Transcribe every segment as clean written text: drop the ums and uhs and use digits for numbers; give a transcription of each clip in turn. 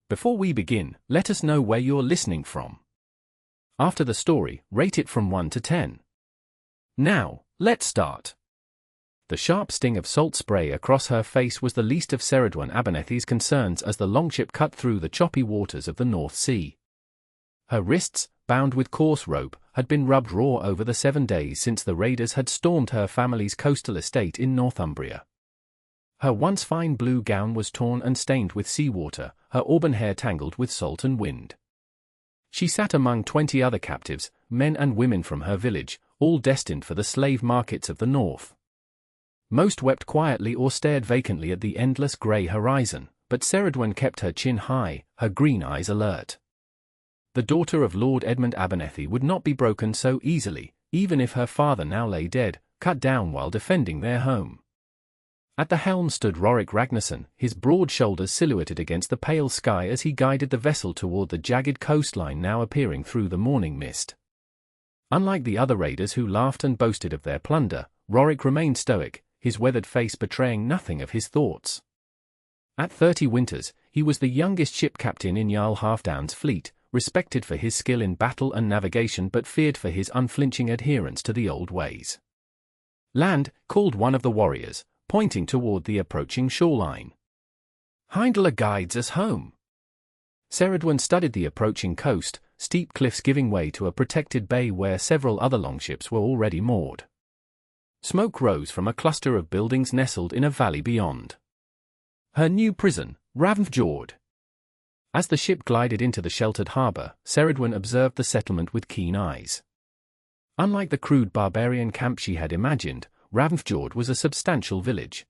Before we begin, let us know where you're listening from. After the story, rate it from 1 to 10. Now, let's start. The sharp sting of salt spray across her face was the least of Ceridwen Abernethy's concerns as the longship cut through the choppy waters of the North Sea. Her wrists, bound with coarse rope, had been rubbed raw over the 7 days since the raiders had stormed her family's coastal estate in Northumbria. Her once fine blue gown was torn and stained with seawater, her auburn hair tangled with salt and wind. She sat among 20 other captives, men and women from her village, all destined for the slave markets of the north. Most wept quietly or stared vacantly at the endless grey horizon, but Ceridwen kept her chin high, her green eyes alert. The daughter of Lord Edmund Abernethy would not be broken so easily, even if her father now lay dead, cut down while defending their home. At the helm stood Rorik Ragnarson, his broad shoulders silhouetted against the pale sky as he guided the vessel toward the jagged coastline now appearing through the morning mist. Unlike the other raiders who laughed and boasted of their plunder, Rorik remained stoic, his weathered face betraying nothing of his thoughts. At 30 winters, he was the youngest ship captain in Jarl Halfdan's fleet, respected for his skill in battle and navigation but feared for his unflinching adherence to the old ways. "Land," called one of the warriors, pointing toward the approaching shoreline. "Heindler guides us home." Ceridwen studied the approaching coast, steep cliffs giving way to a protected bay where several other longships were already moored. Smoke rose from a cluster of buildings nestled in a valley beyond. Her new prison, Ravnfjord. As the ship glided into the sheltered harbor, Ceridwen observed the settlement with keen eyes. Unlike the crude barbarian camp she had imagined, Ravnfjord was a substantial village.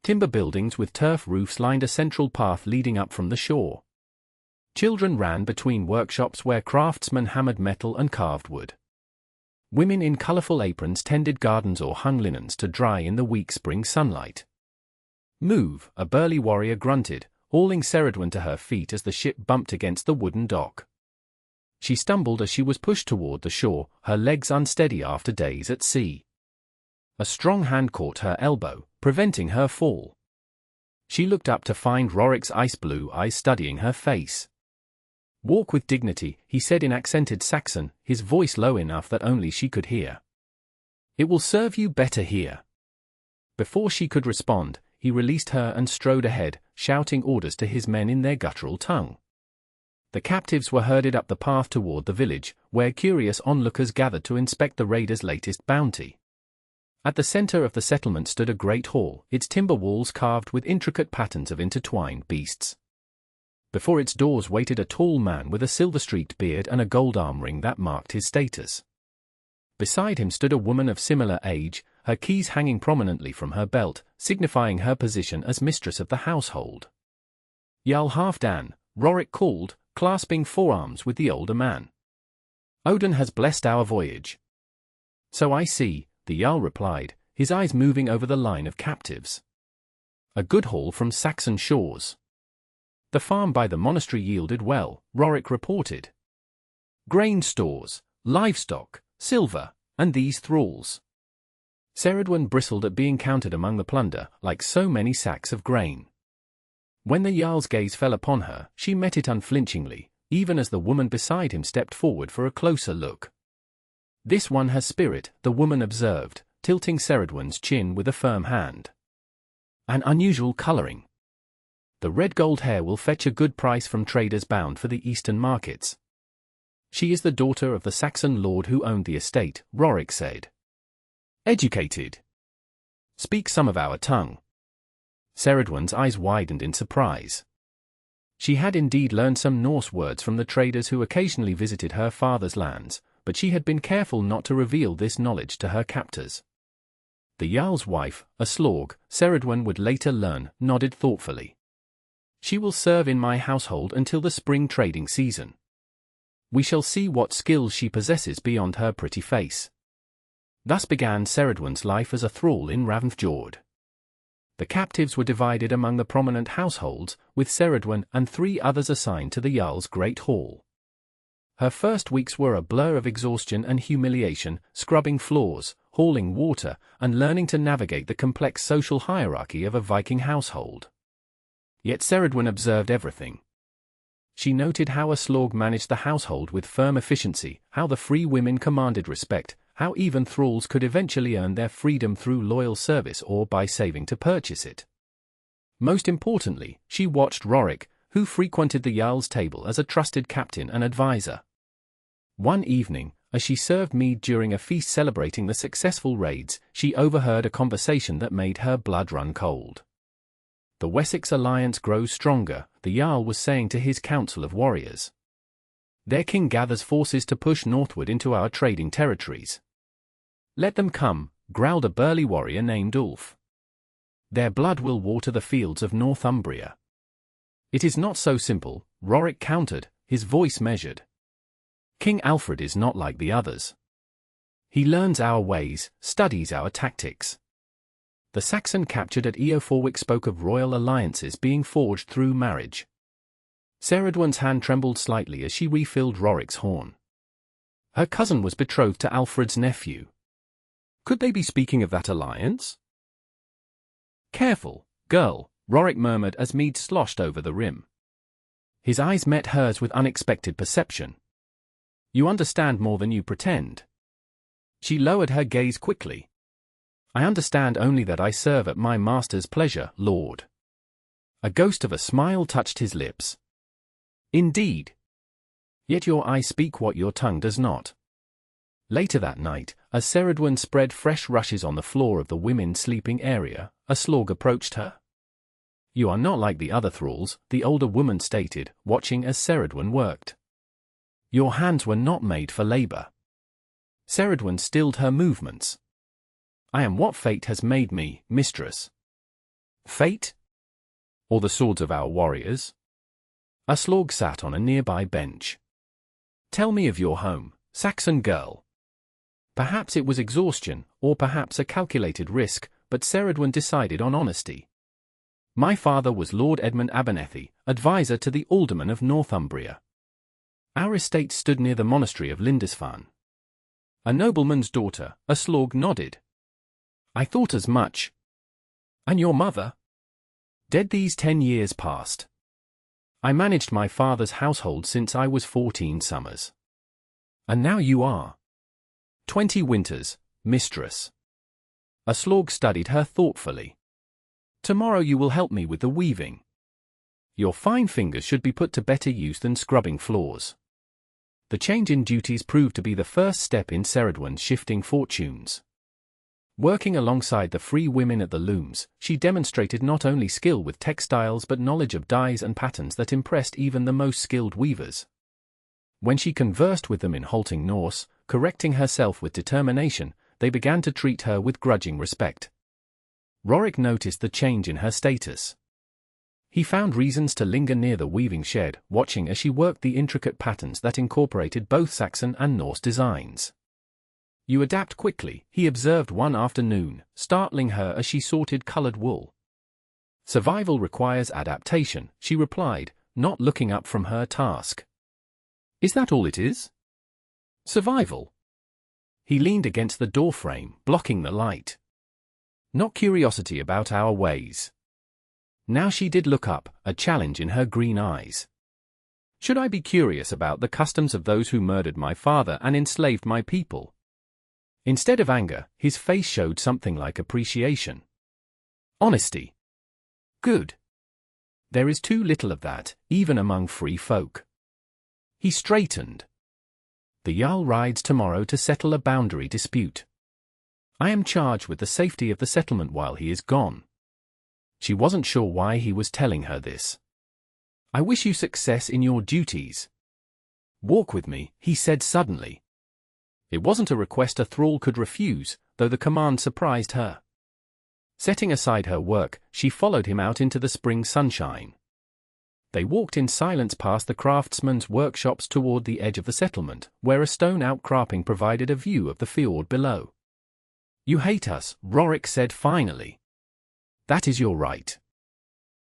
Timber buildings with turf roofs lined a central path leading up from the shore. Children ran between workshops where craftsmen hammered metal and carved wood. Women in colorful aprons tended gardens or hung linens to dry in the weak spring sunlight. "Move," a burly warrior grunted, hauling Ceridwen to her feet as the ship bumped against the wooden dock. She stumbled as she was pushed toward the shore, her legs unsteady after days at sea. A strong hand caught her elbow, preventing her fall. She looked up to find Rorik's ice-blue eyes studying her face. "Walk with dignity," he said in accented Saxon, his voice low enough that only she could hear. "It will serve you better here." Before she could respond, he released her and strode ahead, shouting orders to his men in their guttural tongue. The captives were herded up the path toward the village, where curious onlookers gathered to inspect the raiders' latest bounty. At the center of the settlement stood a great hall, its timber walls carved with intricate patterns of intertwined beasts. Before its doors waited a tall man with a silver-streaked beard and a gold arm ring that marked his status. Beside him stood a woman of similar age, her keys hanging prominently from her belt, signifying her position as mistress of the household. "Jarl Halfdan," Rorik called, clasping forearms with the older man. "Odin has blessed our voyage." "So I see," the Jarl replied, his eyes moving over the line of captives. "A good haul from Saxon shores." "The farm by the monastery yielded well," Rorik reported. "Grain stores, livestock, silver, and these thralls." Ceridwen bristled at being counted among the plunder, like so many sacks of grain. When the Jarl's gaze fell upon her, she met it unflinchingly, even as the woman beside him stepped forward for a closer look. "This one has spirit," the woman observed, tilting Ceridwen's chin with a firm hand. "An unusual coloring. The red-gold hair will fetch a good price from traders bound for the eastern markets." "She is the daughter of the Saxon lord who owned the estate," Rorik said. "Educated. Speak some of our tongue." Ceridwen's eyes widened in surprise. She had indeed learned some Norse words from the traders who occasionally visited her father's lands, but she had been careful not to reveal this knowledge to her captors. The Jarl's wife, a slorg, Ceridwen would later learn, nodded thoughtfully. "She will serve in my household until the spring trading season. We shall see what skills she possesses beyond her pretty face." Thus began Ceridwen's life as a thrall in Ravnfjord. The captives were divided among the prominent households, with Ceridwen and 3 others assigned to the Jarl's great hall. Her first weeks were a blur of exhaustion and humiliation, scrubbing floors, hauling water, and learning to navigate the complex social hierarchy of a Viking household. Yet Ceridwen observed everything. She noted how a slorg managed the household with firm efficiency, how the free women commanded respect, how even thralls could eventually earn their freedom through loyal service or by saving to purchase it. Most importantly, she watched Rorik, who frequented the Jarl's table as a trusted captain and advisor. One evening, as she served mead during a feast celebrating the successful raids, she overheard a conversation that made her blood run cold. "The Wessex alliance grows stronger," the Jarl was saying to his council of warriors. "Their king gathers forces to push northward into our trading territories." "Let them come," growled a burly warrior named Ulf. "Their blood will water the fields of Northumbria." "It is not so simple," Rorik countered, his voice measured. "King Alfred is not like the others. He learns our ways, studies our tactics." The Saxon captured at Eoforwick spoke of royal alliances being forged through marriage. Ceridwen's hand trembled slightly as she refilled Rorik's horn. Her cousin was betrothed to Alfred's nephew. Could they be speaking of that alliance? "Careful, girl," Rorik murmured as mead sloshed over the rim. His eyes met hers with unexpected perception. "You understand more than you pretend." She lowered her gaze quickly. "I understand only that I serve at my master's pleasure, Lord." A ghost of a smile touched his lips. "Indeed. Yet your eyes speak what your tongue does not." Later that night, as Ceridwen spread fresh rushes on the floor of the women's sleeping area, a slorg approached her. "You are not like the other thralls," the older woman stated, watching as Ceridwen worked. "Your hands were not made for labor." Ceridwen stilled her movements. "I am what fate has made me, mistress." "Fate? Or the swords of our warriors?" A slorg sat on a nearby bench. "Tell me of your home, Saxon girl." Perhaps it was exhaustion, or perhaps a calculated risk, but Ceridwen decided on honesty. "My father was Lord Edmund Abernethy, advisor to the alderman of Northumbria. Our estate stood near the monastery of Lindisfarne." "A nobleman's daughter," a slorg nodded. "I thought as much." "And your mother?" "Dead these 10 years past. I managed my father's household since I was 14 summers. And now you are 20 winters, mistress." A slorg studied her thoughtfully. "Tomorrow you will help me with the weaving. Your fine fingers should be put to better use than scrubbing floors." The change in duties proved to be the first step in Ceridwen's shifting fortunes. Working alongside the free women at the looms, she demonstrated not only skill with textiles but knowledge of dyes and patterns that impressed even the most skilled weavers. When she conversed with them in halting Norse, correcting herself with determination, they began to treat her with grudging respect. Rorik noticed the change in her status. He found reasons to linger near the weaving shed, watching as she worked the intricate patterns that incorporated both Saxon and Norse designs. "You adapt quickly," he observed one afternoon, startling her as she sorted colored wool. "Survival requires adaptation," she replied, not looking up from her task. "Is that all it is? Survival?" He leaned against the doorframe, blocking the light. "Not curiosity about our ways." Now she did look up, a challenge in her green eyes. "Should I be curious about the customs of those who murdered my father and enslaved my people?" Instead of anger, his face showed something like appreciation. "Honesty. Good. There is too little of that, even among free folk." He straightened. "The Jarl rides tomorrow to settle a boundary dispute. I am charged with the safety of the settlement while he is gone." She wasn't sure why he was telling her this. "I wish you success in your duties." "Walk with me," he said suddenly. It wasn't a request a thrall could refuse, though the command surprised her. Setting aside her work, she followed him out into the spring sunshine. They walked in silence past the craftsmen's workshops toward the edge of the settlement, where a stone outcropping provided a view of the fjord below. "You hate us," Rorik said finally. "That is your right.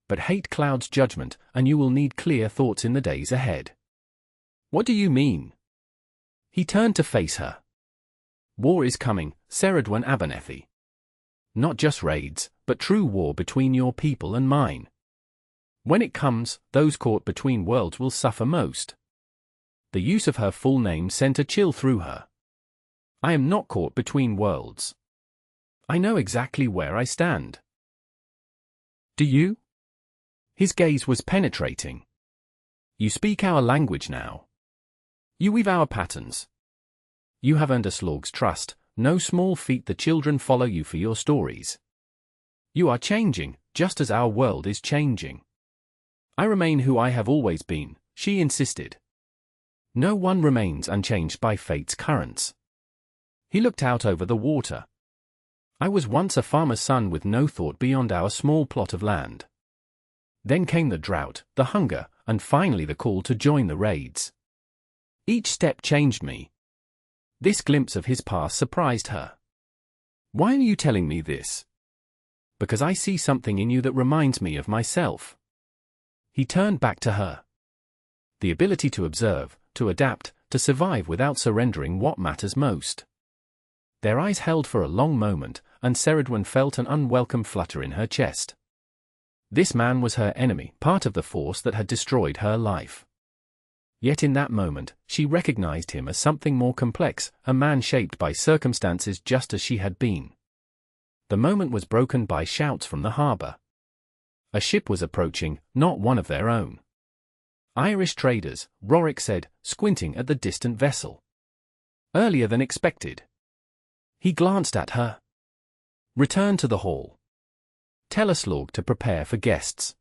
But hate clouds judgment, and you will need clear thoughts in the days ahead." "What do you mean?" He turned to face her. "War is coming, Ceridwen Abernethy. Not just raids, but true war between your people and mine. When it comes, those caught between worlds will suffer most. The use of her full name sent a chill through her. I am not caught between worlds. I know exactly where I stand. Do you? His gaze was penetrating. You speak our language now. You weave our patterns. You have earned a slog's trust, no small feat. The children follow you for your stories. You are changing, just as our world is changing. I remain who I have always been, she insisted. No one remains unchanged by fate's currents. He looked out over the water. I was once a farmer's son with no thought beyond our small plot of land. Then came the drought, the hunger, and finally the call to join the raids. Each step changed me. This glimpse of his past surprised her. Why are you telling me this? Because I see something in you that reminds me of myself. He turned back to her. The ability to observe, to adapt, to survive without surrendering what matters most. Their eyes held for a long moment, and Ceridwen felt an unwelcome flutter in her chest. This man was her enemy, part of the force that had destroyed her life. Yet in that moment, she recognized him as something more complex, a man shaped by circumstances just as she had been. The moment was broken by shouts from the harbor. A ship was approaching, not one of their own. Irish traders, Rorik said, squinting at the distant vessel. Earlier than expected. He glanced at her. Return to the hall. Tell a slog to prepare for guests.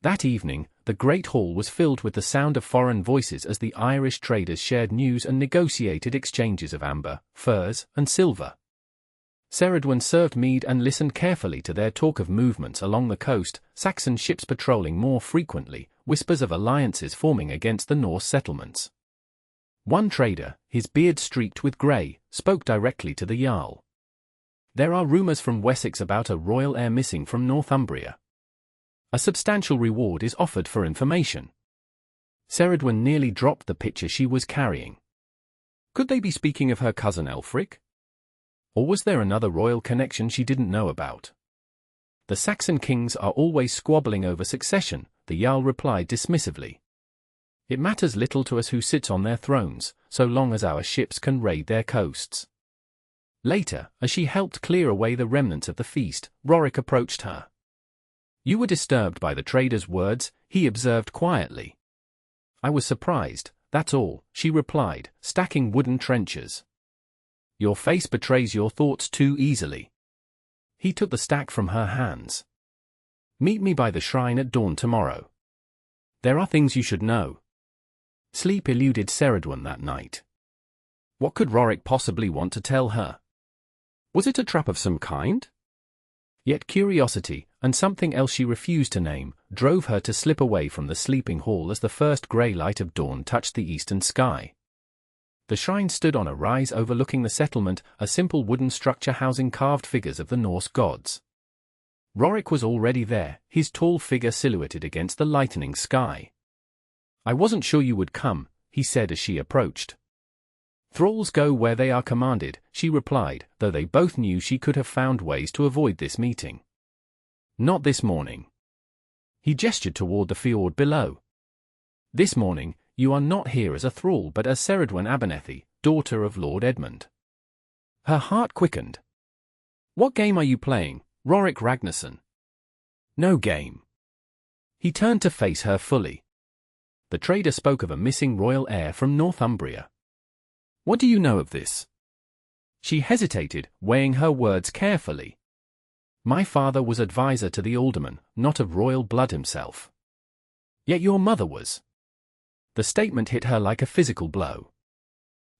That evening, the great hall was filled with the sound of foreign voices as the Irish traders shared news and negotiated exchanges of amber, furs, and silver. Ceridwen served mead and listened carefully to their talk of movements along the coast, Saxon ships patrolling more frequently, whispers of alliances forming against the Norse settlements. One trader, his beard streaked with grey, spoke directly to the Jarl. There are rumours from Wessex about a royal heir missing from Northumbria. A substantial reward is offered for information. Ceridwen nearly dropped the picture she was carrying. Could they be speaking of her cousin Elfric? Or was there another royal connection she didn't know about? The Saxon kings are always squabbling over succession, the Jarl replied dismissively. It matters little to us who sits on their thrones, so long as our ships can raid their coasts. Later, as she helped clear away the remnants of the feast, Rorik approached her. You were disturbed by the trader's words, he observed quietly. I was surprised, that's all, she replied, stacking wooden trenchers. Your face betrays your thoughts too easily. He took the stack from her hands. Meet me by the shrine at dawn tomorrow. There are things you should know. Sleep eluded Ceridwen that night. What could Rorik possibly want to tell her? Was it a trap of some kind? Yet curiosity, and something else she refused to name, drove her to slip away from the sleeping hall as the first grey light of dawn touched the eastern sky. The shrine stood on a rise overlooking the settlement, a simple wooden structure housing carved figures of the Norse gods. Rorik was already there, his tall figure silhouetted against the lightening sky. I wasn't sure you would come, he said as she approached. Thralls go where they are commanded, she replied, though they both knew she could have found ways to avoid this meeting. Not this morning. He gestured toward the fjord below. This morning, you are not here as a thrall but as Ceridwen Abernethy, daughter of Lord Edmund. Her heart quickened. What game are you playing, Rorik Ragnarson? No game. He turned to face her fully. The trader spoke of a missing royal heir from Northumbria. What do you know of this? She hesitated, weighing her words carefully. My father was advisor to the alderman, not of royal blood himself. Yet your mother was. The statement hit her like a physical blow.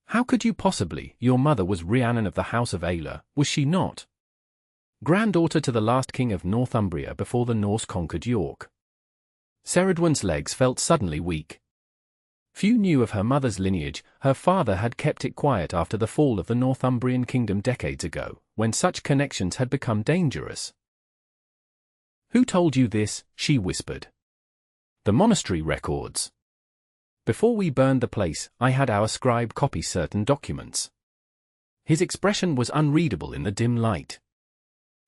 How could you possibly? Your mother was Rhiannon of the House of Aela, was she not? Granddaughter to the last king of Northumbria before the Norse conquered York. Ceridwen's legs felt suddenly weak. Few knew of her mother's lineage, her father had kept it quiet after the fall of the Northumbrian kingdom decades ago, when such connections had become dangerous. Who told you this? She whispered. The monastery records. Before we burned the place, I had our scribe copy certain documents. His expression was unreadable in the dim light.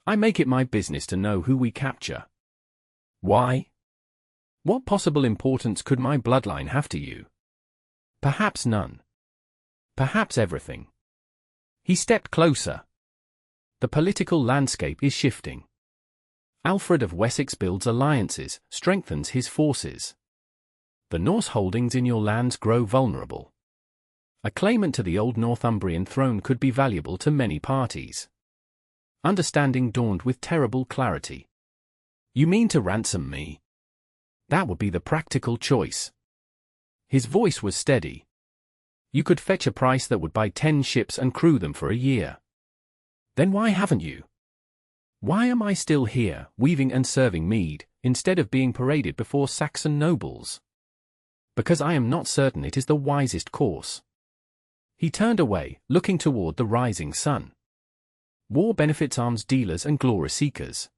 I make it my business to know who we capture. Why? What possible importance could my bloodline have to you? Perhaps none. Perhaps everything. He stepped closer. The political landscape is shifting. Alfred of Wessex builds alliances, strengthens his forces. The Norse holdings in your lands grow vulnerable. A claimant to the old Northumbrian throne could be valuable to many parties. Understanding dawned with terrible clarity. You mean to ransom me? That would be the practical choice. His voice was steady. You could fetch a price that would buy 10 ships and crew them for a year. Then why haven't you? Why am I still here, weaving and serving mead, instead of being paraded before Saxon nobles? Because I am not certain it is the wisest course. He turned away, looking toward the rising sun. War benefits arms dealers and glory seekers.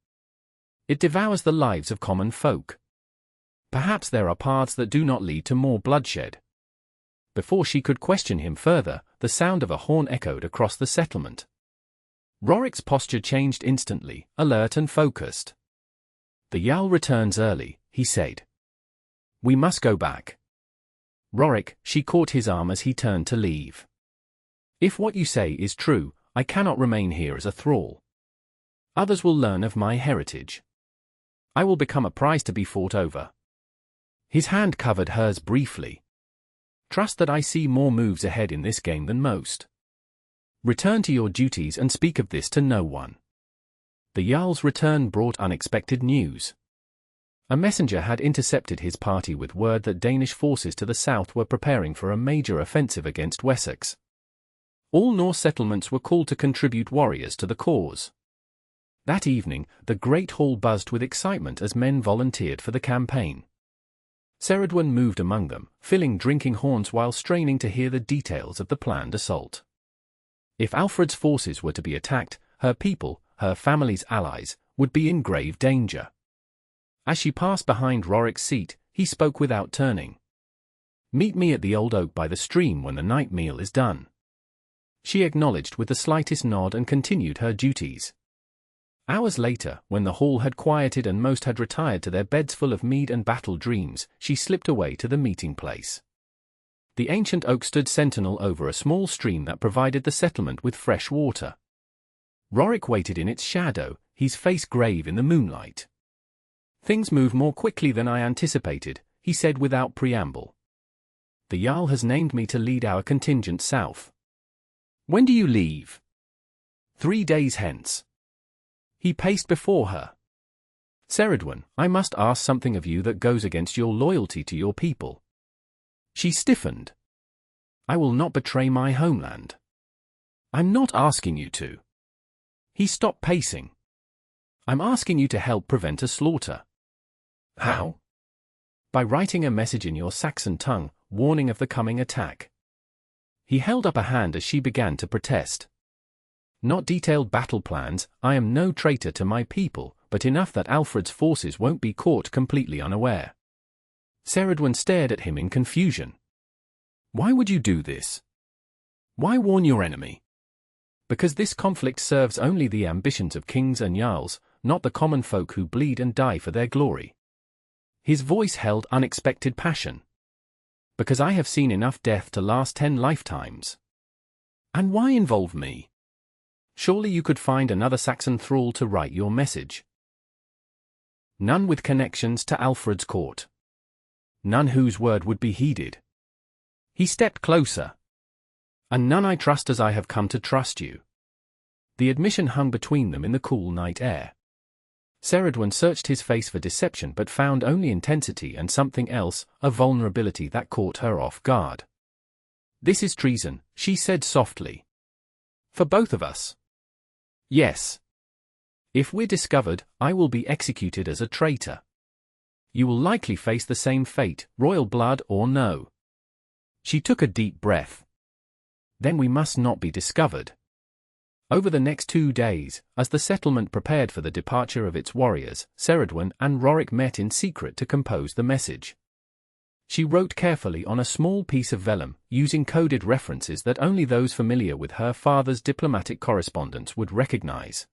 It devours the lives of common folk. Perhaps there are paths that do not lead to more bloodshed. Before she could question him further, the sound of a horn echoed across the settlement. Rorik's posture changed instantly, alert and focused. The Jarl returns early, he said. We must go back. Rorik, she caught his arm as he turned to leave. If what you say is true, I cannot remain here as a thrall. Others will learn of my heritage. I will become a prize to be fought over. His hand covered hers briefly. Trust that I see more moves ahead in this game than most. Return to your duties and speak of this to no one. The Jarl's return brought unexpected news. A messenger had intercepted his party with word that Danish forces to the south were preparing for a major offensive against Wessex. All Norse settlements were called to contribute warriors to the cause. That evening, the great hall buzzed with excitement as men volunteered for the campaign. Ceridwen moved among them, filling drinking horns while straining to hear the details of the planned assault. If Alfred's forces were to be attacked, her people, her family's allies, would be in grave danger. As she passed behind Rorik's seat, he spoke without turning. Meet me at the old oak by the stream when the night meal is done. She acknowledged with the slightest nod and continued her duties. Hours later, when the hall had quieted and most had retired to their beds full of mead and battle dreams, she slipped away to the meeting place. The ancient oak stood sentinel over a small stream that provided the settlement with fresh water. Rorik waited in its shadow, his face grave in the moonlight. Things move more quickly than I anticipated, he said without preamble. The Jarl has named me to lead our contingent south. When do you leave? 3 days hence. He paced before her. Ceridwen, I must ask something of you that goes against your loyalty to your people. She stiffened. I will not betray my homeland. I'm not asking you to. He stopped pacing. I'm asking you to help prevent a slaughter. How? By writing a message in your Saxon tongue, warning of the coming attack. He held up a hand as she began to protest. Not detailed battle plans, I am no traitor to my people, but enough that Alfred's forces won't be caught completely unaware. Ceridwen stared at him in confusion. Why would you do this? Why warn your enemy? Because this conflict serves only the ambitions of kings and jarls, not the common folk who bleed and die for their glory. His voice held unexpected passion. Because I have seen enough death to last 10 lifetimes. And why involve me? Surely you could find another Saxon thrall to write your message. None with connections to Alfred's court. None whose word would be heeded. He stepped closer. And none I trust as I have come to trust you. The admission hung between them in the cool night air. Ceridwen searched his face for deception but found only intensity and something else, a vulnerability that caught her off guard. This is treason, she said softly. For both of us. Yes. If we're discovered, I will be executed as a traitor. You will likely face the same fate, royal blood or no. She took a deep breath. Then we must not be discovered. Over the next 2 days, as the settlement prepared for the departure of its warriors, Ceridwen and Rorik met in secret to compose the message. She wrote carefully on a small piece of vellum, using coded references that only those familiar with her father's diplomatic correspondence would recognize.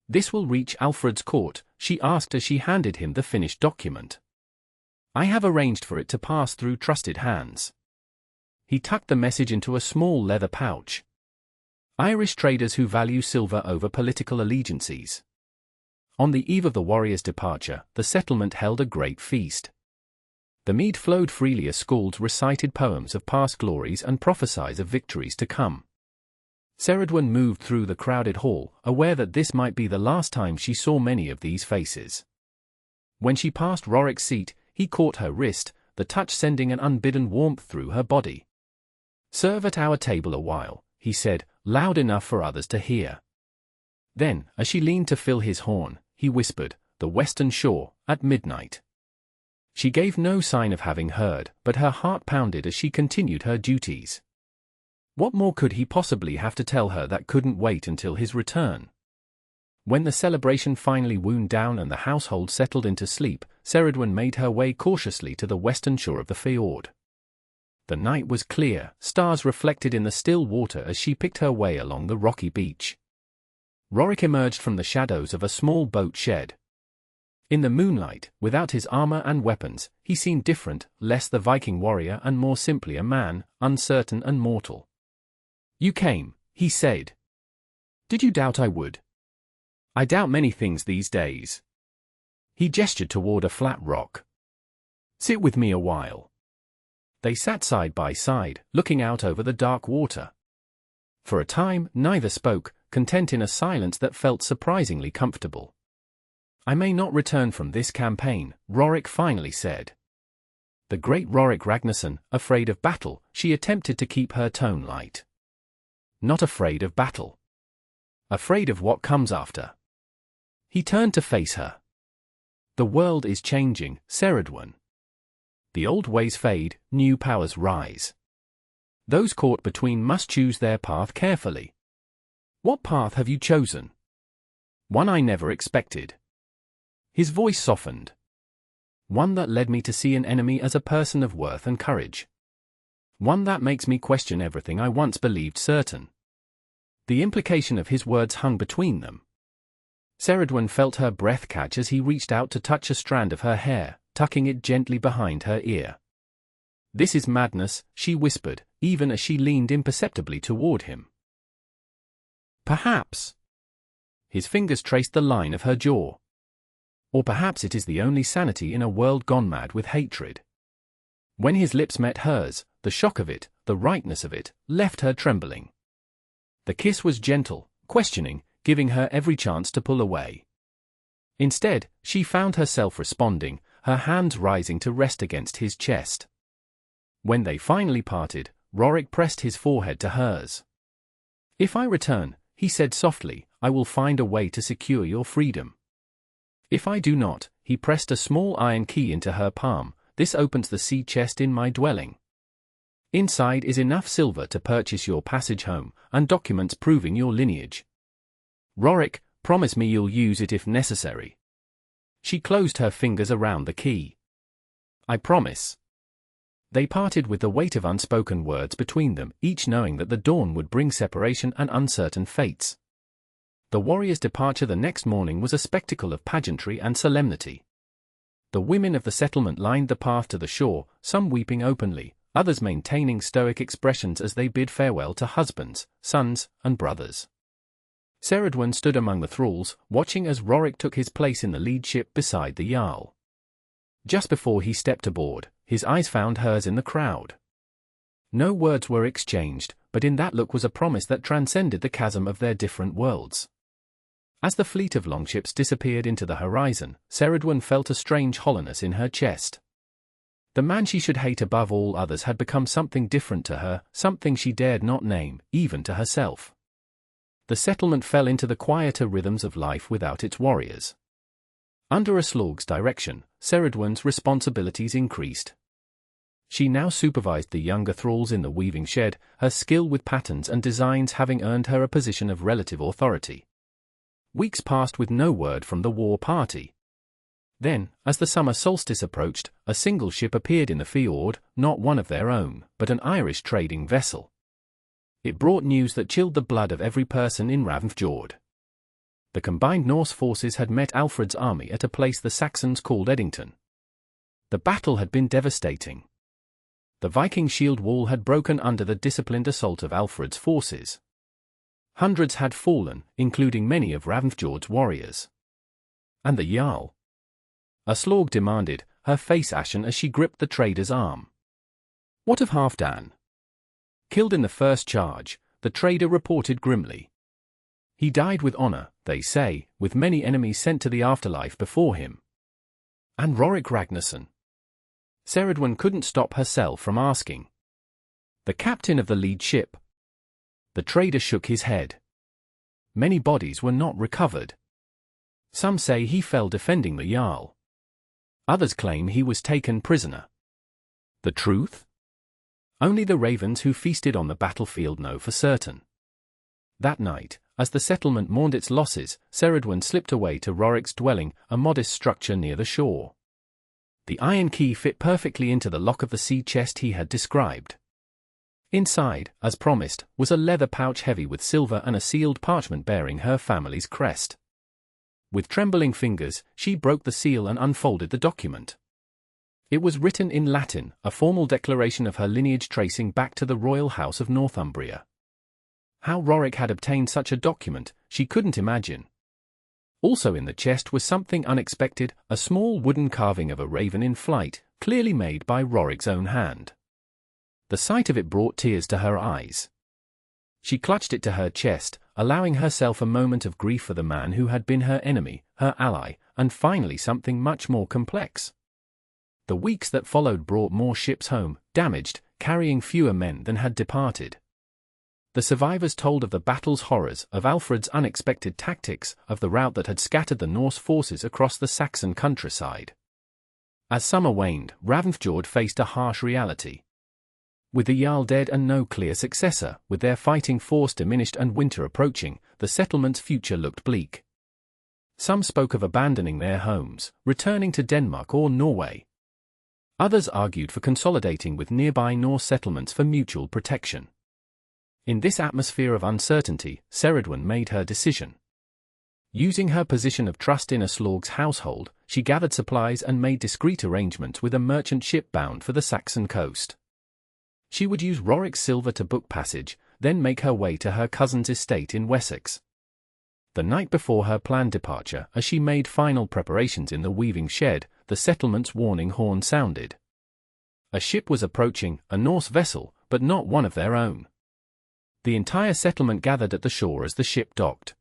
This will reach Alfred's court, she asked as she handed him the finished document. I have arranged for it to pass through trusted hands." He tucked the message into a small leather pouch. "Irish traders who value silver over political allegiances." On the eve of the warrior's departure, the settlement held a great feast. The mead flowed freely as skalds recited poems of past glories and prophesied of victories to come. Ceridwen moved through the crowded hall, aware that this might be the last time she saw many of these faces. When she passed Rorik's seat, he caught her wrist, the touch sending an unbidden warmth through her body. "Serve at our table a while," he said, loud enough for others to hear. Then, as she leaned to fill his horn, he whispered, "The western shore, at midnight." She gave no sign of having heard, but her heart pounded as she continued her duties. What more could he possibly have to tell her that couldn't wait until his return? When the celebration finally wound down and the household settled into sleep, Ceridwen made her way cautiously to the western shore of the fjord. The night was clear, stars reflected in the still water as she picked her way along the rocky beach. Rorik emerged from the shadows of a small boat shed. In the moonlight, without his armor and weapons, he seemed different, less the Viking warrior and more simply a man, uncertain and mortal. "You came," he said. "Did you doubt I would?" "I doubt many things these days." He gestured toward a flat rock. "Sit with me a while." They sat side by side, looking out over the dark water. For a time, neither spoke, content in a silence that felt surprisingly comfortable. "I may not return from this campaign," Rorik finally said. The great Rorik Ragnarson, afraid of battle, she attempted to keep her tone light. "Not afraid of battle. Afraid of what comes after." He turned to face her. "The world is changing, Ceridwen. The old ways fade, new powers rise. Those caught between must choose their path carefully. What path have you chosen?" "One I never expected." His voice softened. "One that led me to see an enemy as a person of worth and courage. One that makes me question everything I once believed certain." The implication of his words hung between them. Ceridwen felt her breath catch as he reached out to touch a strand of her hair, tucking it gently behind her ear. "This is madness," she whispered, even as she leaned imperceptibly toward him. "Perhaps." His fingers traced the line of her jaw. "Or perhaps it is the only sanity in a world gone mad with hatred." When his lips met hers, the shock of it, the rightness of it, left her trembling. The kiss was gentle, questioning, giving her every chance to pull away. Instead, she found herself responding, her hands rising to rest against his chest. When they finally parted, Rorik pressed his forehead to hers. "If I return," he said softly, "I will find a way to secure your freedom. If I do not," he pressed a small iron key into her palm, "this opens the sea chest in my dwelling. Inside is enough silver to purchase your passage home, and documents proving your lineage. Rorik, promise me you'll use it if necessary." She closed her fingers around the key. "I promise." They parted with the weight of unspoken words between them, each knowing that the dawn would bring separation and uncertain fates. The warrior's departure the next morning was a spectacle of pageantry and solemnity. The women of the settlement lined the path to the shore, some weeping openly, others maintaining stoic expressions as they bid farewell to husbands, sons, and brothers. Ceridwen stood among the thralls, watching as Rorik took his place in the lead ship beside the Jarl. Just before he stepped aboard, his eyes found hers in the crowd. No words were exchanged, but in that look was a promise that transcended the chasm of their different worlds. As the fleet of longships disappeared into the horizon, Ceridwen felt a strange hollowness in her chest. The man she should hate above all others had become something different to her, something she dared not name, even to herself. The settlement fell into the quieter rhythms of life without its warriors. Under Aslauga's direction, Ceridwen's responsibilities increased. She now supervised the younger thralls in the weaving shed, her skill with patterns and designs having earned her a position of relative authority. Weeks passed with no word from the war party. Then, as the summer solstice approached, a single ship appeared in the fjord, not one of their own, but an Irish trading vessel. It brought news that chilled the blood of every person in Ravnfjord. The combined Norse forces had met Alfred's army at a place the Saxons called Eddington. The battle had been devastating. The Viking shield wall had broken under the disciplined assault of Alfred's forces. Hundreds had fallen, including many of Ravnfjord's warriors. And the Jarl? Aslauge demanded, her face ashen as she gripped the trader's arm. What of Halfdan? Killed in the first charge, the trader reported grimly. He died with honor, they say, with many enemies sent to the afterlife before him. And Rorik Ragnarson? Ceridwen couldn't stop herself from asking. The captain of the lead ship? The trader shook his head. Many bodies were not recovered. Some say he fell defending the Jarl. Others claim he was taken prisoner. The truth? Only the ravens who feasted on the battlefield know for certain. That night, as the settlement mourned its losses, Ceridwen slipped away to Rorik's dwelling, a modest structure near the shore. The iron key fit perfectly into the lock of the sea chest he had described. Inside, as promised, was a leather pouch heavy with silver and a sealed parchment bearing her family's crest. With trembling fingers, she broke the seal and unfolded the document. It was written in Latin, a formal declaration of her lineage tracing back to the royal house of Northumbria. How Rorik had obtained such a document, she couldn't imagine. Also in the chest was something unexpected, a small wooden carving of a raven in flight, clearly made by Rorik's own hand. The sight of it brought tears to her eyes. She clutched it to her chest, allowing herself a moment of grief for the man who had been her enemy, her ally, and finally something much more complex. The weeks that followed brought more ships home, damaged, carrying fewer men than had departed. The survivors told of the battle's horrors, of Alfred's unexpected tactics, of the rout that had scattered the Norse forces across the Saxon countryside. As summer waned, Ravnfjord faced a harsh reality. With the Jarl dead and no clear successor, with their fighting force diminished and winter approaching, the settlement's future looked bleak. Some spoke of abandoning their homes, returning to Denmark or Norway. Others argued for consolidating with nearby Norse settlements for mutual protection. In this atmosphere of uncertainty, Ceridwen made her decision. Using her position of trust in Aslauge's household, she gathered supplies and made discreet arrangements with a merchant ship bound for the Saxon coast. She would use Rorik's silver to book passage, then make her way to her cousin's estate in Wessex. The night before her planned departure, as she made final preparations in the weaving shed, the settlement's warning horn sounded. A ship was approaching, a Norse vessel, but not one of their own. The entire settlement gathered at the shore as the ship docked.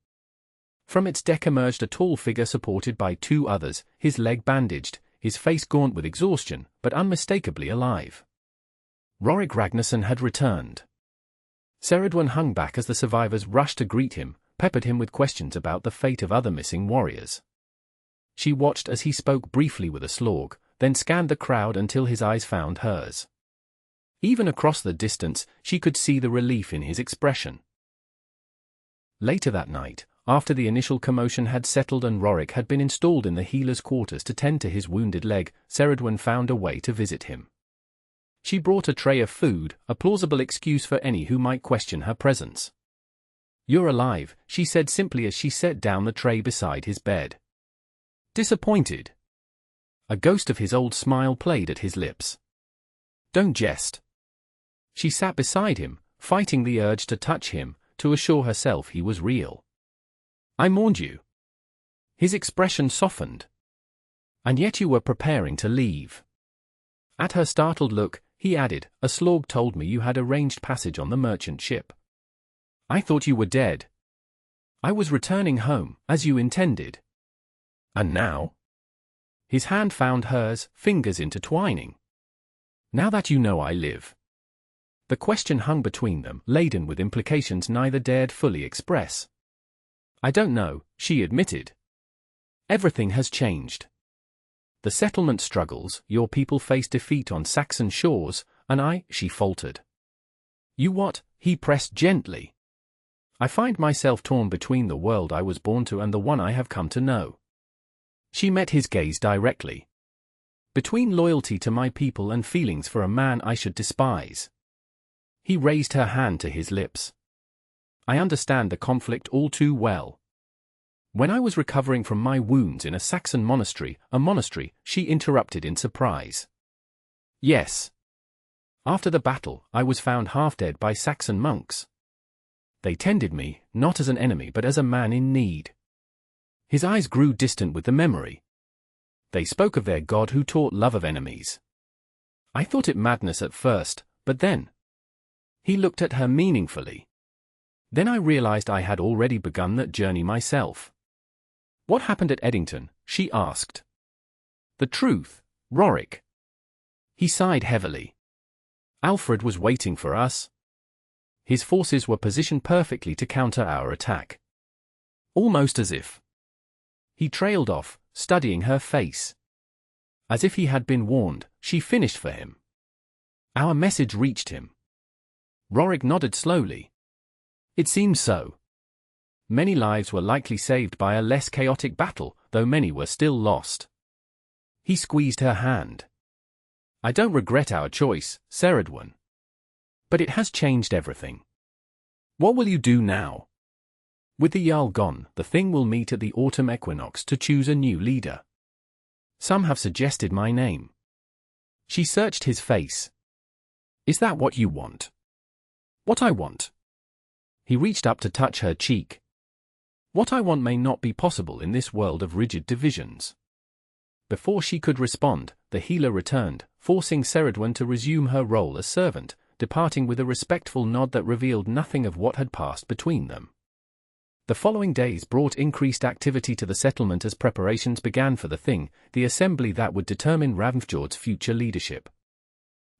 From its deck emerged a tall figure supported by two others, his leg bandaged, his face gaunt with exhaustion, but unmistakably alive. Rorik Ragnarson had returned. Ceridwen hung back as the survivors rushed to greet him, peppered him with questions about the fate of other missing warriors. She watched as he spoke briefly with Aslauge, then scanned the crowd until his eyes found hers. Even across the distance, she could see the relief in his expression. Later that night, after the initial commotion had settled and Rorik had been installed in the healer's quarters to tend to his wounded leg, Ceridwen found a way to visit him. She brought a tray of food, a plausible excuse for any who might question her presence. "You're alive," she said simply as she set down the tray beside his bed. Disappointed? A ghost of his old smile played at his lips. "Don't jest." She sat beside him, fighting the urge to touch him, to assure herself he was real. "I mourned you." His expression softened. "And yet you were preparing to leave." At her startled look, he added, "Aslauge told me you had arranged passage on the merchant ship. I thought you were dead. I was returning home, as you intended." "And now?" His hand found hers, fingers intertwining. "Now that you know I live." The question hung between them, laden with implications neither dared fully express. "I don't know," she admitted. "Everything has changed. The settlement struggles, your people face defeat on Saxon shores, and she faltered. "You what?" he pressed gently. "I find myself torn between the world I was born to and the one I have come to know." She met his gaze directly. "Between loyalty to my people and feelings for a man I should despise." He raised her hand to his lips. "I understand the conflict all too well. When I was recovering from my wounds in a Saxon monastery, she interrupted in surprise. Yes. After the battle, I was found half dead by Saxon monks. They tended me, not as an enemy but as a man in need. His eyes grew distant with the memory. They spoke of their god who taught love of enemies. I thought it madness at first, but then. He looked at her meaningfully. Then I realized I had already begun that journey myself. What happened at Eddington? She asked. The truth, Rorik. He sighed heavily. Alfred was waiting for us. His forces were positioned perfectly to counter our attack. Almost as if. He trailed off, studying her face. As if he had been warned, she finished for him. Our message reached him. Rorik nodded slowly. It seems so. Many lives were likely saved by a less chaotic battle, though many were still lost. He squeezed her hand. I don't regret our choice, Ceridwen. But it has changed everything. What will you do now? With the Jarl gone, the Thing will meet at the autumn equinox to choose a new leader. Some have suggested my name. She searched his face. Is that what you want? What I want? He reached up to touch her cheek. What I want may not be possible in this world of rigid divisions. Before she could respond, the healer returned, forcing Ceridwen to resume her role as servant, departing with a respectful nod that revealed nothing of what had passed between them. The following days brought increased activity to the settlement as preparations began for the Thing, the assembly that would determine Ravnfjord's future leadership.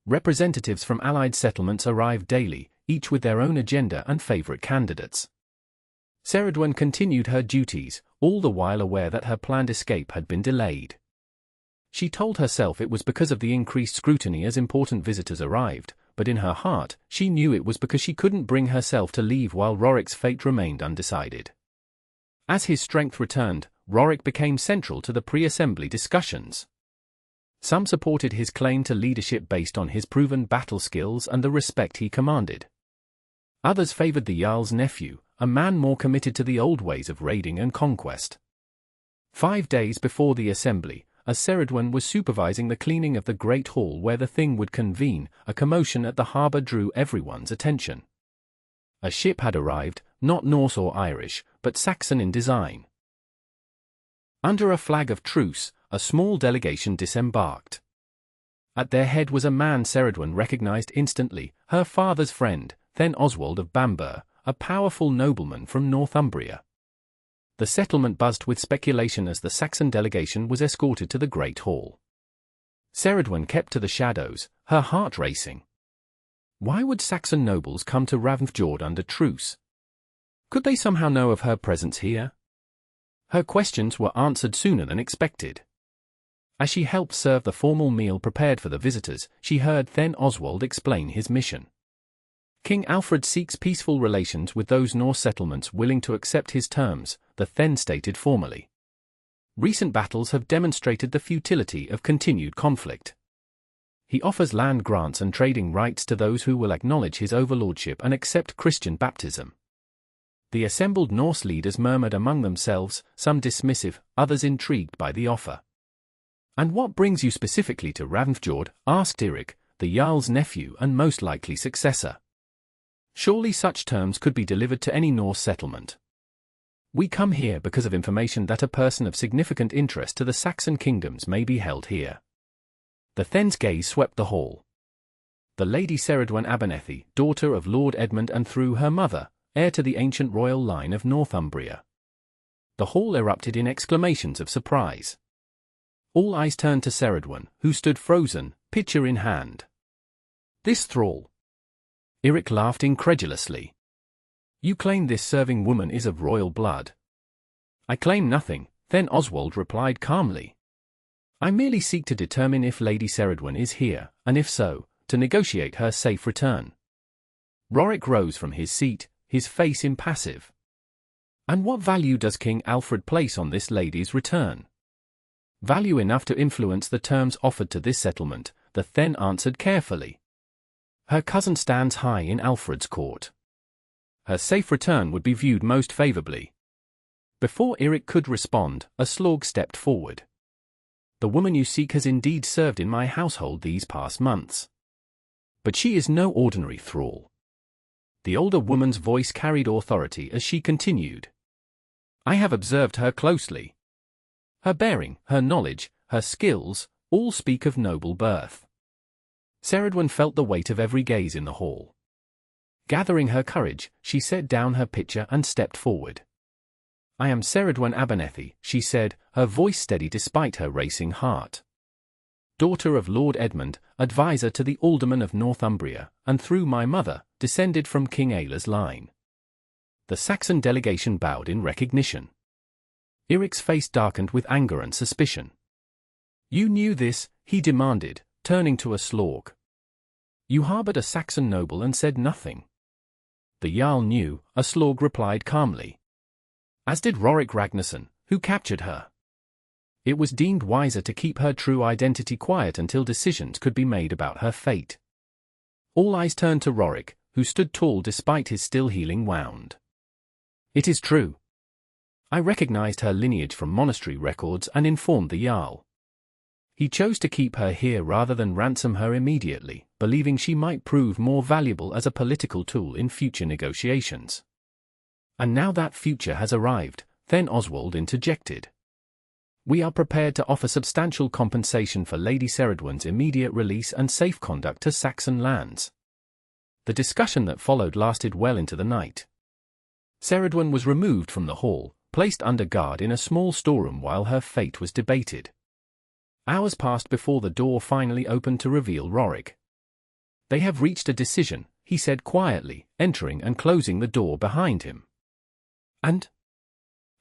Representatives from allied settlements arrived daily, each with their own agenda and favorite candidates. Ceridwen continued her duties, all the while aware that her planned escape had been delayed. She told herself it was because of the increased scrutiny as important visitors arrived, but in her heart, she knew it was because she couldn't bring herself to leave while Rorik's fate remained undecided. As his strength returned, Rorik became central to the pre-assembly discussions. Some supported his claim to leadership based on his proven battle skills and the respect he commanded. Others favored the Jarl's nephew, a man more committed to the old ways of raiding and conquest. 5 days before the assembly, as Ceridwen was supervising the cleaning of the great hall where the Thing would convene, a commotion at the harbour drew everyone's attention. A ship had arrived, not Norse or Irish, but Saxon in design. Under a flag of truce, a small delegation disembarked. At their head was a man Ceridwen recognized instantly, her father's friend, then Oswald of Bamburgh, a powerful nobleman from Northumbria. The settlement buzzed with speculation as the Saxon delegation was escorted to the Great Hall. Ceridwen kept to the shadows, her heart racing. Why would Saxon nobles come to Ravnfjord under truce? Could they somehow know of her presence here? Her questions were answered sooner than expected. As she helped serve the formal meal prepared for the visitors, she heard then Oswald explain his mission. King Alfred seeks peaceful relations with those Norse settlements willing to accept his terms, the Then stated formally. Recent battles have demonstrated the futility of continued conflict. He offers land grants and trading rights to those who will acknowledge his overlordship and accept Christian baptism. The assembled Norse leaders murmured among themselves, some dismissive, others intrigued by the offer. And what brings you specifically to Ravnfjord? Asked Eirik, the Jarl's nephew and most likely successor. Surely such terms could be delivered to any Norse settlement. We come here because of information that a person of significant interest to the Saxon kingdoms may be held here. The Then's gaze swept the hall. The Lady Ceridwen Abernethy, daughter of Lord Edmund and through her mother, heir to the ancient royal line of Northumbria. The hall erupted in exclamations of surprise. All eyes turned to Ceridwen, who stood frozen, pitcher in hand. This thrall. Eirik laughed incredulously. You claim this serving woman is of royal blood. I claim nothing, then Oswald replied calmly. I merely seek to determine if Lady Ceridwen is here, and if so, to negotiate her safe return. Rorik rose from his seat, his face impassive. And what value does King Alfred place on this lady's return? Value enough to influence the terms offered to this settlement, the Then answered carefully. Her cousin stands high in Alfred's court. Her safe return would be viewed most favorably. Before Eirik could respond, a slorg stepped forward. The woman you seek has indeed served in my household these past months. But she is no ordinary thrall. The older woman's voice carried authority as she continued. I have observed her closely. Her bearing, her knowledge, her skills, all speak of noble birth. Ceridwen felt the weight of every gaze in the hall. Gathering her courage, she set down her pitcher and stepped forward. I am Ceridwen Abernethy, she said, her voice steady despite her racing heart. Daughter of Lord Edmund, advisor to the alderman of Northumbria, and through my mother, descended from King Aeller's line. The Saxon delegation bowed in recognition. Eirik's face darkened with anger and suspicion. You knew this, he demanded, turning to a slorg. You harbored a Saxon noble and said nothing. The Jarl knew, a slorg replied calmly. As did Rorik Ragnarson, who captured her. It was deemed wiser to keep her true identity quiet until decisions could be made about her fate. All eyes turned to Rorik, who stood tall despite his still healing wound. It is true. I recognized her lineage from monastery records and informed the Jarl. He chose to keep her here rather than ransom her immediately, believing she might prove more valuable as a political tool in future negotiations. And now that future has arrived, then Oswald interjected. We are prepared to offer substantial compensation for Lady Ceridwen's immediate release and safe conduct to Saxon lands. The discussion that followed lasted well into the night. Ceridwen was removed from the hall, placed under guard in a small storeroom while her fate was debated. Hours passed before the door finally opened to reveal Rorik. They have reached a decision, he said quietly, entering and closing the door behind him. And?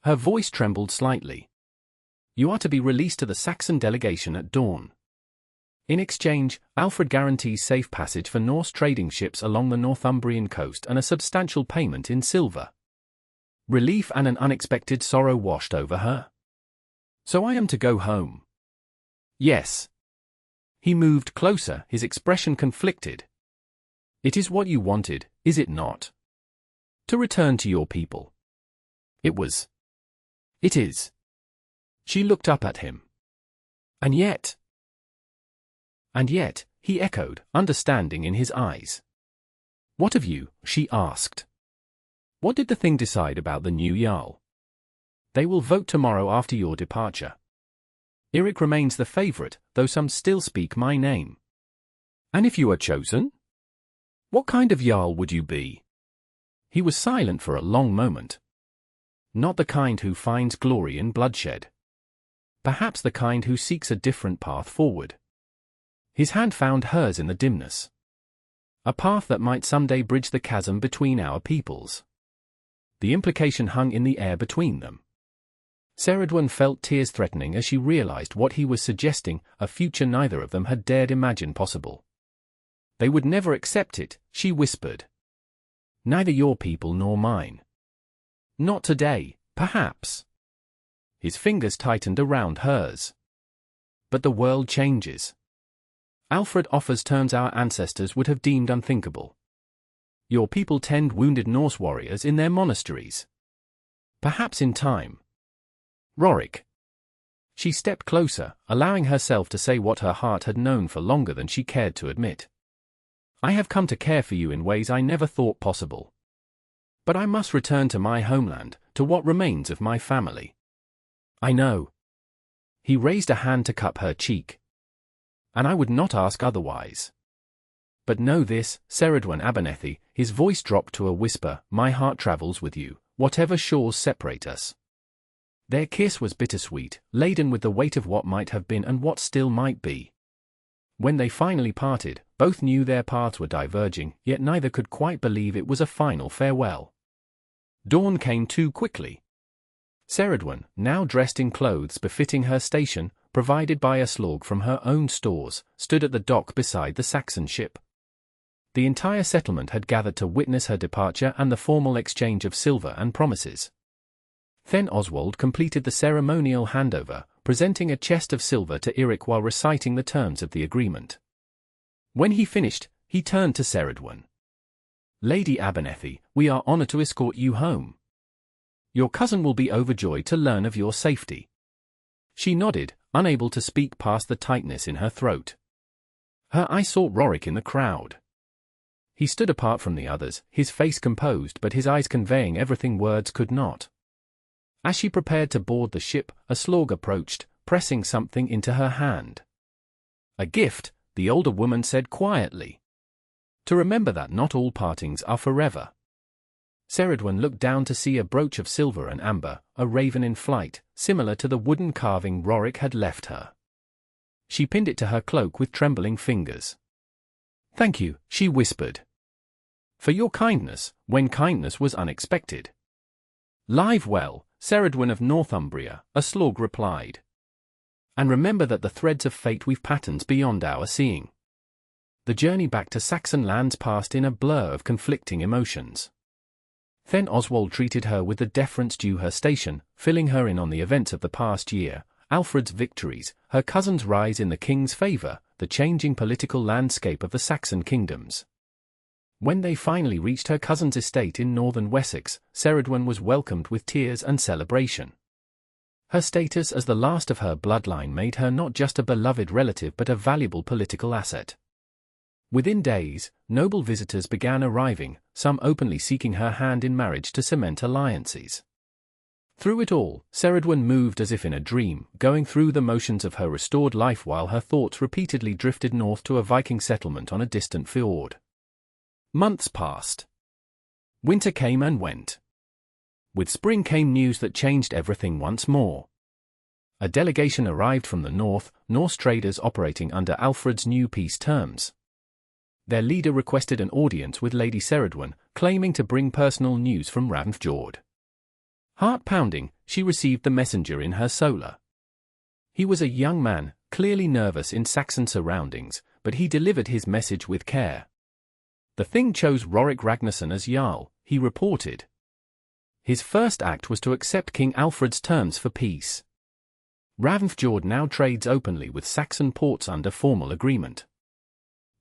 Her voice trembled slightly. You are to be released to the Saxon delegation at dawn. In exchange, Alfred guarantees safe passage for Norse trading ships along the Northumbrian coast and a substantial payment in silver. Relief and an unexpected sorrow washed over her. So I am to go home? Yes. He moved closer, his expression conflicted. It is what you wanted, is it not? To return to your people. It was. It is. She looked up at him. And yet, he echoed, understanding in his eyes. What of you? She asked. What did the thing decide about the new Jarl? They will vote tomorrow after your departure. Eirik remains the favorite, though some still speak my name. And if you are chosen? What kind of Jarl would you be? He was silent for a long moment. Not the kind who finds glory in bloodshed. Perhaps the kind who seeks a different path forward. His hand found hers in the dimness. A path that might someday bridge the chasm between our peoples. The implication hung in the air between them. Ceridwen felt tears threatening as she realized what he was suggesting, a future neither of them had dared imagine possible. They would never accept it, she whispered. Neither your people nor mine. Not today, perhaps. His fingers tightened around hers. But the world changes. Alfred offers terms our ancestors would have deemed unthinkable. Your people tend wounded Norse warriors in their monasteries. Perhaps in time. Rorik. She stepped closer, allowing herself to say what her heart had known for longer than she cared to admit. I have come to care for you in ways I never thought possible. But I must return to my homeland, to what remains of my family. I know. He raised a hand to cup her cheek. And I would not ask otherwise. But know this, Ceridwen Abernethy, his voice dropped to a whisper, my heart travels with you, whatever shores separate us. Their kiss was bittersweet, laden with the weight of what might have been and what still might be. When they finally parted, both knew their paths were diverging, yet neither could quite believe it was a final farewell. Dawn came too quickly. Ceridwen, now dressed in clothes befitting her station, provided by a slorg from her own stores, stood at the dock beside the Saxon ship. The entire settlement had gathered to witness her departure and the formal exchange of silver and promises. Then Oswald completed the ceremonial handover, presenting a chest of silver to Eirik while reciting the terms of the agreement. When he finished, he turned to Ceridwen. Lady Abernethy, we are honored to escort you home. Your cousin will be overjoyed to learn of your safety." She nodded, unable to speak past the tightness in her throat. Her eye sought Rorik in the crowd. He stood apart from the others, his face composed but his eyes conveying everything words could not. As she prepared to board the ship, a slorg approached, pressing something into her hand. "A gift," the older woman said quietly. "To remember that not all partings are forever." Ceridwen looked down to see a brooch of silver and amber, a raven in flight, similar to the wooden carving Rorik had left her. She pinned it to her cloak with trembling fingers. "Thank you," she whispered. "For your kindness, when kindness was unexpected." "Live well, Ceridwen of Northumbria," a slorg replied. "And remember that the threads of fate weave patterns beyond our seeing." The journey back to Saxon lands passed in a blur of conflicting emotions. Then Oswald treated her with the deference due her station, filling her in on the events of the past year, Alfred's victories, her cousin's rise in the king's favor, the changing political landscape of the Saxon kingdoms. When they finally reached her cousin's estate in northern Wessex, Ceridwen was welcomed with tears and celebration. Her status as the last of her bloodline made her not just a beloved relative but a valuable political asset. Within days, noble visitors began arriving, some openly seeking her hand in marriage to cement alliances. Through it all, Ceridwen moved as if in a dream, going through the motions of her restored life while her thoughts repeatedly drifted north to a Viking settlement on a distant fjord. Months passed. Winter came and went. With spring came news that changed everything once more. A delegation arrived from the north, Norse traders operating under Alfred's new peace terms. Their leader requested an audience with Lady Ceridwen, claiming to bring personal news from Ravnfjord. Heart-pounding, she received the messenger in her solar. He was a young man, clearly nervous in Saxon surroundings, but he delivered his message with care. The Thing chose Rorik Ragnarson as Jarl, he reported. His first act was to accept King Alfred's terms for peace. Ravnfjord now trades openly with Saxon ports under formal agreement.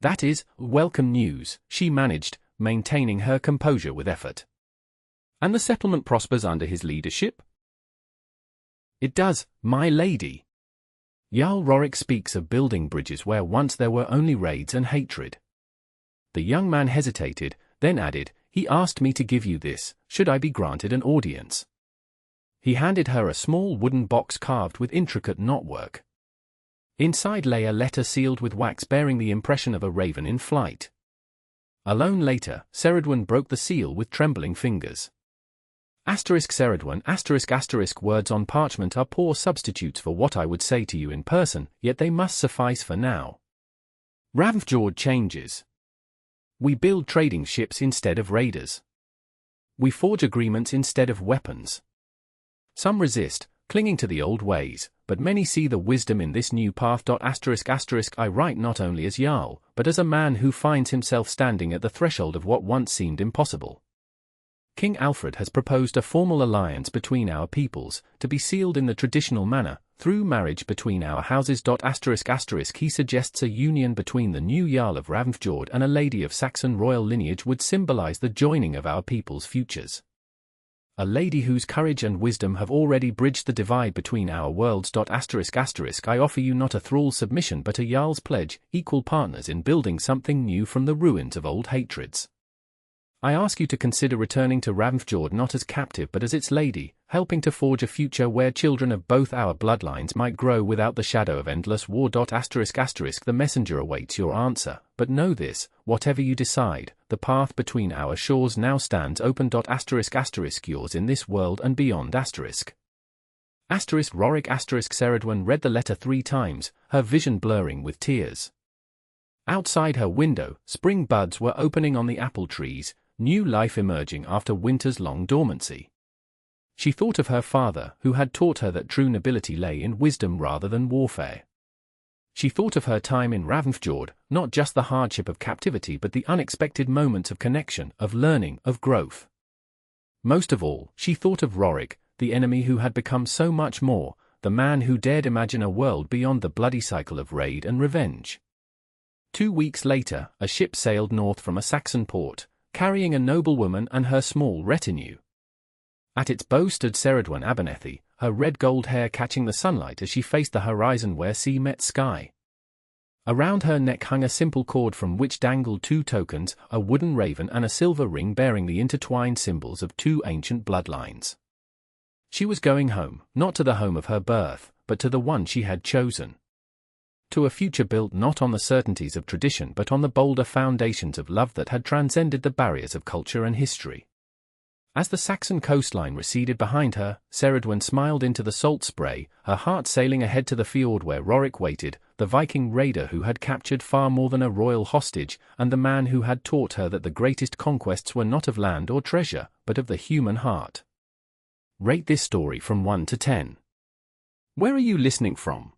"That is welcome news," she managed, maintaining her composure with effort. "And the settlement prospers under his leadership?" "It does, my lady. Jarl Rorik speaks of building bridges where once there were only raids and hatred." The young man hesitated, then added, "He asked me to give you this, should I be granted an audience." He handed her a small wooden box carved with intricate knotwork. Inside lay a letter sealed with wax bearing the impression of a raven in flight. Alone later, Ceridwen broke the seal with trembling fingers. Ceridwen, ***, words on parchment are poor substitutes for what I would say to you in person, yet they must suffice for now. Ravnfjord changes. We build trading ships instead of raiders. We forge agreements instead of weapons. Some resist, clinging to the old ways, but many see the wisdom in this new path. ***, I write not only as Jarl, but as a man who finds himself standing at the threshold of what once seemed impossible. King Alfred has proposed a formal alliance between our peoples, to be sealed in the traditional manner, through marriage between our houses. ***, he suggests a union between the new Jarl of Ravnfjord and a lady of Saxon royal lineage would symbolize the joining of our people's futures. A lady whose courage and wisdom have already bridged the divide between our worlds. ***, I offer you not a thrall's submission but a Jarl's pledge, equal partners in building something new from the ruins of old hatreds. I ask you to consider returning to Ravnfjord not as captive but as its lady, helping to forge a future where children of both our bloodlines might grow without the shadow of endless war. ***, the messenger awaits your answer, but know this, whatever you decide, the path between our shores now stands open. ***, yours in this world and beyond. ***, Rorik ***, Ceridwen read the letter 3 times, her vision blurring with tears. Outside her window, spring buds were opening on the apple trees, new life emerging after winter's long dormancy. She thought of her father, who had taught her that true nobility lay in wisdom rather than warfare. She thought of her time in Ravnfjord, not just the hardship of captivity but the unexpected moments of connection, of learning, of growth. Most of all, she thought of Rorik, the enemy who had become so much more, the man who dared imagine a world beyond the bloody cycle of raid and revenge. 2 weeks later, a ship sailed north from a Saxon port, carrying a noblewoman and her small retinue. At its bow stood Ceridwen Abernethy, her red-gold hair catching the sunlight as she faced the horizon where sea met sky. Around her neck hung a simple cord from which dangled two tokens, a wooden raven and a silver ring bearing the intertwined symbols of two ancient bloodlines. She was going home, not to the home of her birth, but to the one she had chosen. To a future built not on the certainties of tradition but on the bolder foundations of love that had transcended the barriers of culture and history. As the Saxon coastline receded behind her, Ceridwen smiled into the salt spray, her heart sailing ahead to the fjord where Rorik waited, the Viking raider who had captured far more than a royal hostage, and the man who had taught her that the greatest conquests were not of land or treasure, but of the human heart. Rate this story from 1 to 10. Where are you listening from?